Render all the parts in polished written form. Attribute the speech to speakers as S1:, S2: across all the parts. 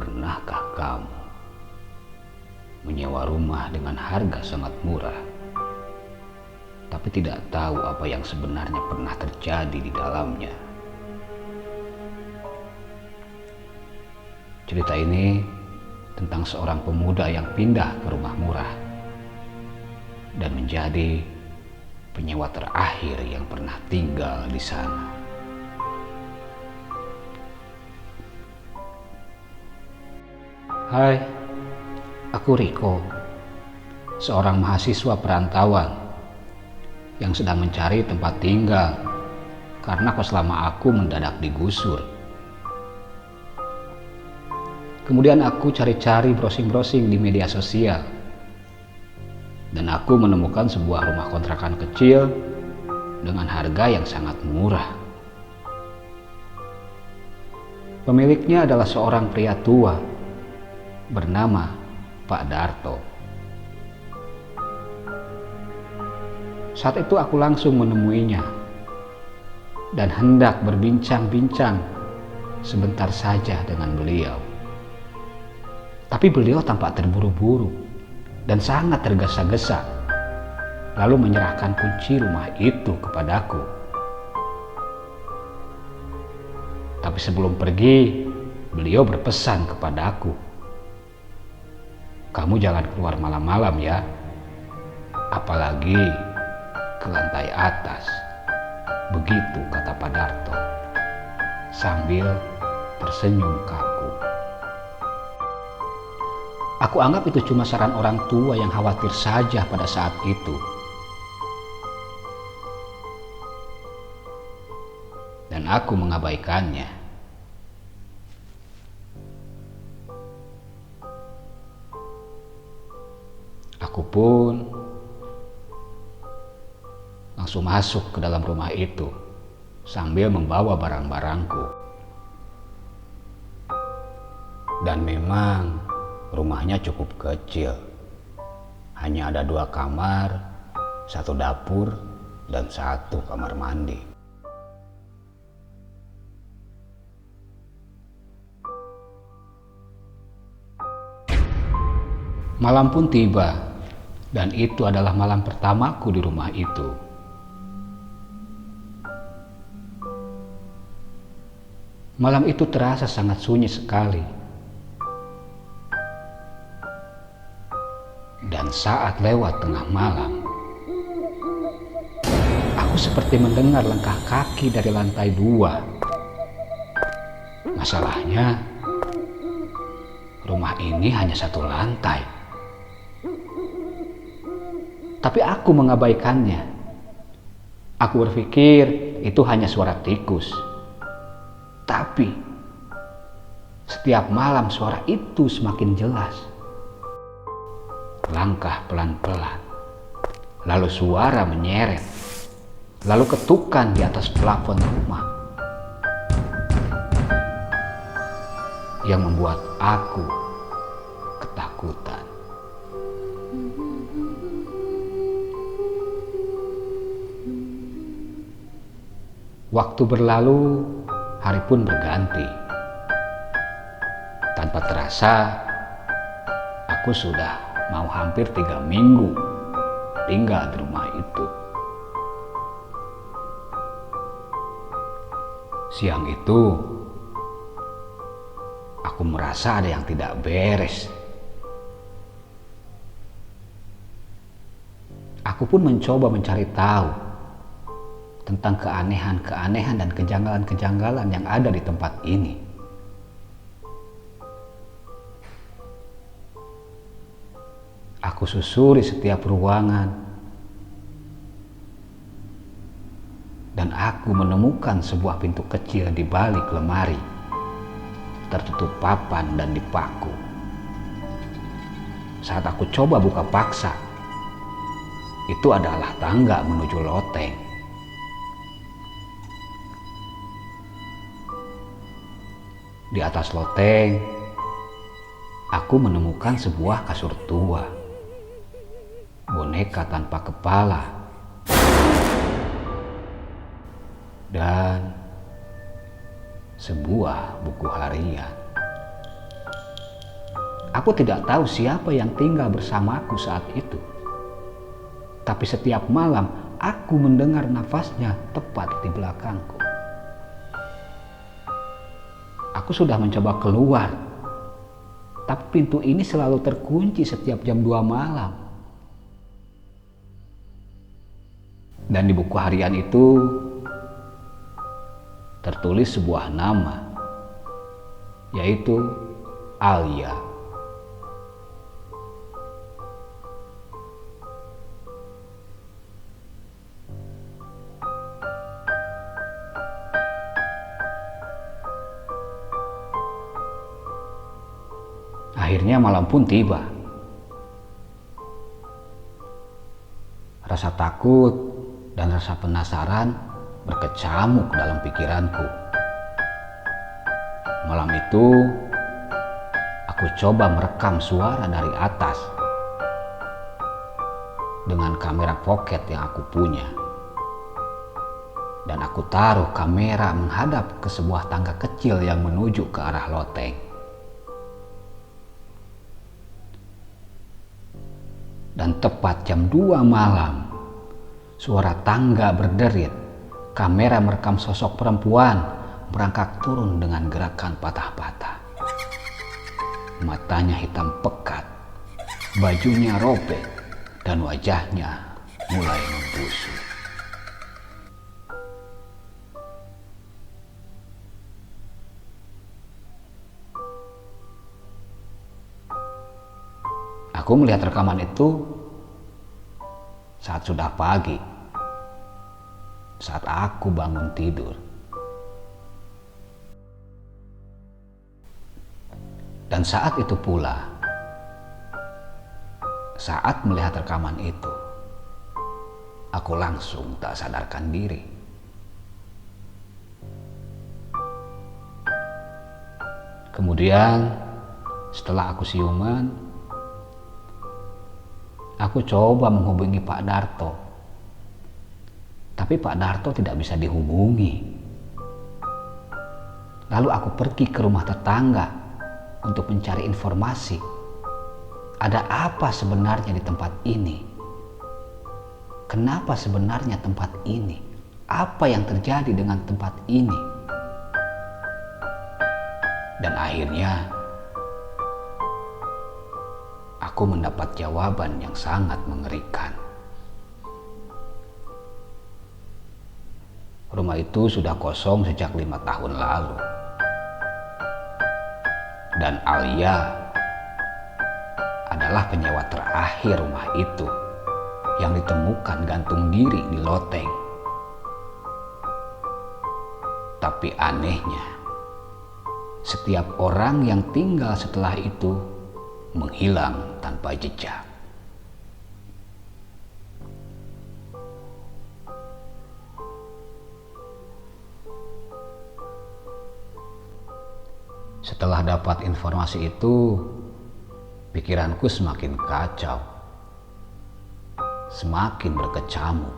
S1: Pernahkah kamu menyewa rumah dengan harga sangat murah, tapi tidak tahu apa yang sebenarnya pernah terjadi di dalamnya? Cerita ini tentang seorang pemuda yang pindah ke rumah murah dan menjadi penyewa terakhir yang pernah tinggal di sana. Hai, aku Riko, seorang mahasiswa perantauan yang sedang mencari tempat tinggal karena kos lama aku mendadak digusur. Kemudian aku cari-cari browsing-browsing di media sosial dan aku menemukan sebuah rumah kontrakan kecil dengan harga yang sangat murah. Pemiliknya adalah seorang pria tua bernama Pak Darto. Saat itu aku langsung menemuinya dan hendak berbincang-bincang sebentar saja dengan beliau. Tapi beliau tampak terburu-buru dan sangat tergesa-gesa, lalu menyerahkan kunci rumah itu kepadaku. Tapi sebelum pergi, beliau berpesan kepadaku, "Kamu jangan keluar malam-malam ya, apalagi ke lantai atas." Begitu kata Pak Darto sambil tersenyum kaku. Aku anggap itu cuma saran orang tua yang khawatir saja pada saat itu. Dan aku mengabaikannya. Aku pun langsung masuk ke dalam rumah itu sambil membawa barang-barangku. Dan memang rumahnya cukup kecil. Hanya ada 2 kamar, 1 dapur, dan 1 kamar mandi. Malam pun tiba, dan itu adalah malam pertamaku di rumah itu. Malam itu terasa sangat sunyi sekali. Dan saat lewat tengah malam, aku seperti mendengar langkah kaki dari lantai 2. Masalahnya, rumah ini hanya 1 lantai. Tapi aku mengabaikannya. Aku berpikir itu hanya suara tikus. Tapi setiap malam suara itu semakin jelas. Langkah pelan-pelan, lalu suara menyeret, lalu ketukan di atas plafon rumah yang membuat aku ketakutan. Waktu berlalu, hari pun berganti. Tanpa terasa, aku sudah mau hampir 3 minggu tinggal di rumah itu. Siang itu, aku merasa ada yang tidak beres. Aku pun mencoba mencari tahu tentang keanehan-keanehan dan kejanggalan-kejanggalan yang ada di tempat ini. Aku susuri setiap ruangan dan aku menemukan sebuah pintu kecil di balik lemari, tertutup papan dan dipaku. Saat aku coba buka paksa, itu adalah tangga menuju loteng. Di atas loteng, aku menemukan sebuah kasur tua, boneka tanpa kepala, dan sebuah buku harian. Aku tidak tahu siapa yang tinggal bersamaku saat itu. Tapi setiap malam aku mendengar nafasnya tepat di belakangku. Aku sudah mencoba keluar, tapi pintu ini selalu terkunci setiap jam 2 malam. Dan di buku harian itu tertulis sebuah nama, yaitu Alia. Akhirnya malam pun tiba. Rasa takut dan rasa penasaran berkecamuk dalam pikiranku. Malam itu, aku coba merekam suara dari atas dengan kamera pocket yang aku punya. Dan aku taruh kamera menghadap ke sebuah tangga kecil yang menuju ke arah loteng. Dan tepat jam 2 malam, suara tangga berderit. Kamera merekam sosok perempuan merangkak turun dengan gerakan patah-patah. Matanya hitam pekat, bajunya robek, dan wajahnya mulai membusuk. Aku melihat rekaman itu saat sudah pagi, saat aku bangun tidur. Dan saat itu pula, saat melihat rekaman itu, aku langsung tak sadarkan diri. Kemudian, setelah aku siuman, aku coba menghubungi Pak Darto. Tapi Pak Darto tidak bisa dihubungi. Lalu aku pergi ke rumah tetangga untuk mencari informasi. Ada apa sebenarnya di tempat ini? Kenapa sebenarnya tempat ini? Apa yang terjadi dengan tempat ini? Dan akhirnya aku mendapat jawaban yang sangat mengerikan. Rumah itu sudah kosong sejak 5 tahun lalu. Dan Alia adalah penyewa terakhir rumah itu yang ditemukan gantung diri di loteng. Tapi anehnya, setiap orang yang tinggal setelah itu menghilang tanpa jejak. Setelah dapat informasi itu, pikiranku semakin kacau, semakin berkecamuk,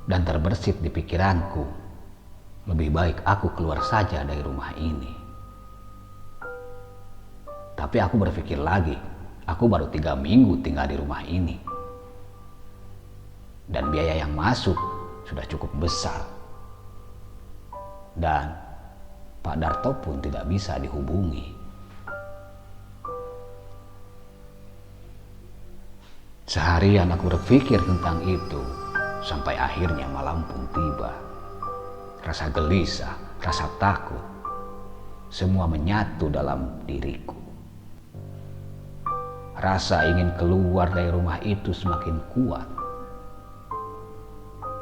S1: dan terbersit di pikiranku, lebih baik aku keluar saja dari rumah ini. Tapi aku berpikir lagi, aku baru 3 minggu tinggal di rumah ini. Dan biaya yang masuk sudah cukup besar. Dan Pak Darto pun tidak bisa dihubungi. Seharian aku berpikir tentang itu, sampai akhirnya malam pun tiba. Rasa gelisah, rasa takut, semua menyatu dalam diriku. Rasa ingin keluar dari rumah itu semakin kuat.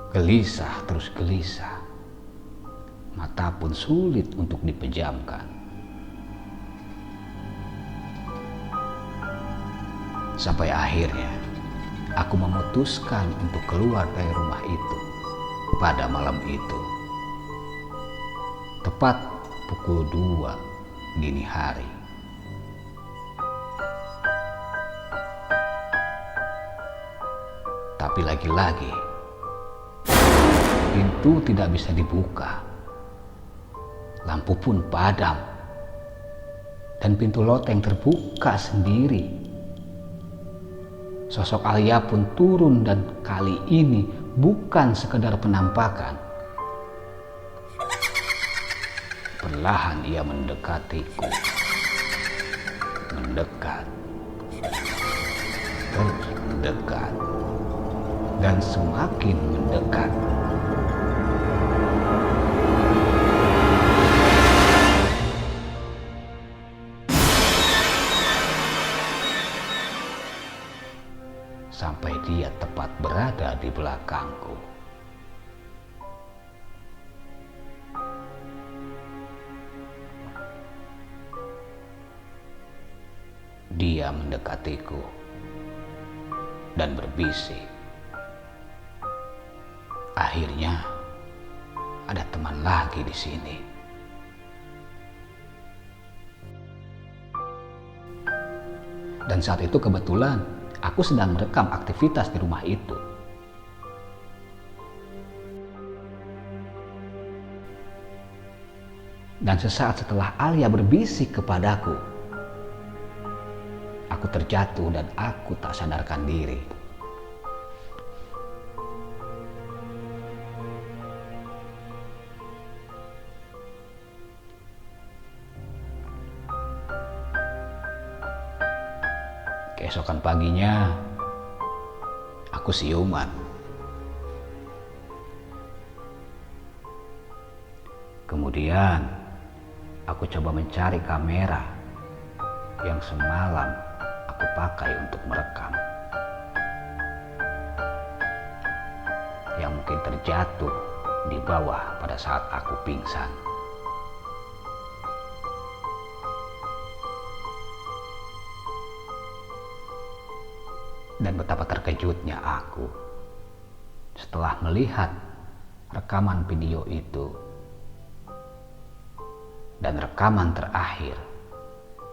S1: Gelisah terus gelisah. Mata pun sulit untuk dipejamkan. Sampai akhirnya aku memutuskan untuk keluar dari rumah itu pada malam itu. Tepat pukul 2 dini hari. Tapi lagi-lagi pintu tidak bisa dibuka. Lampu pun padam. dan pintu loteng terbuka sendiri. Sosok Alia pun turun dan kali ini bukan sekedar penampakan. Perlahan ia mendekatiku. Mendekat. Terus mendekat. Dan semakin mendekat. Sampai dia tepat berada di belakangku. Dia mendekatiku dan berbisik. Akhirnya ada teman lagi di sini. Dan saat itu kebetulan aku sedang merekam aktivitas di rumah itu. Dan sesaat setelah Alia berbisik kepadaku, aku terjatuh dan aku tak sadarkan diri. Keesokan paginya, aku siuman. Kemudian, aku coba mencari kamera yang semalam aku pakai untuk merekam. Yang mungkin terjatuh di bawah pada saat aku pingsan. Dan betapa terkejutnya aku setelah melihat rekaman video itu. Dan rekaman terakhir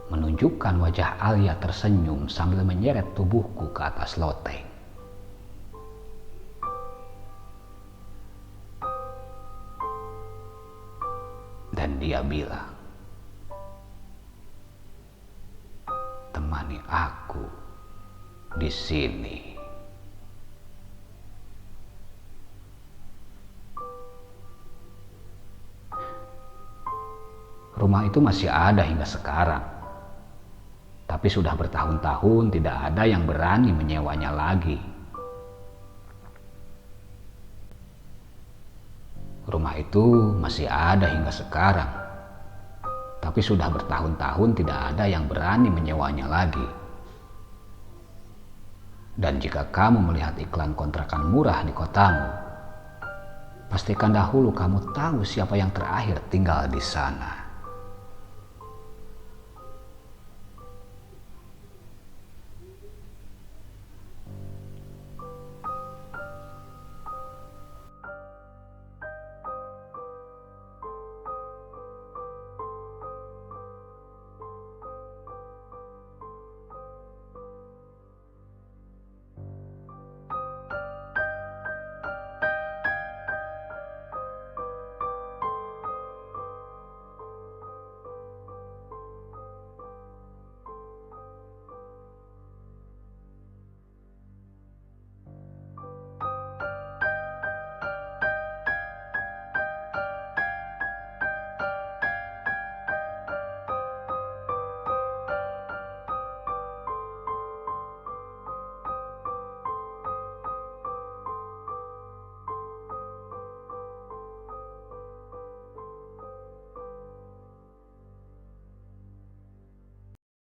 S1: menunjukkan wajah Alia tersenyum sambil menyeret tubuhku ke atas loteng. Dan dia bilang, "Temani aku di sini." Rumah itu masih ada hingga sekarang. Tapi sudah bertahun-tahun tidak ada yang berani menyewanya lagi. Rumah itu masih ada hingga sekarang. Tapi sudah bertahun-tahun tidak ada yang berani menyewanya lagi. Dan jika kamu melihat iklan kontrakan murah di kotamu, pastikan dahulu kamu tahu siapa yang terakhir tinggal di sana.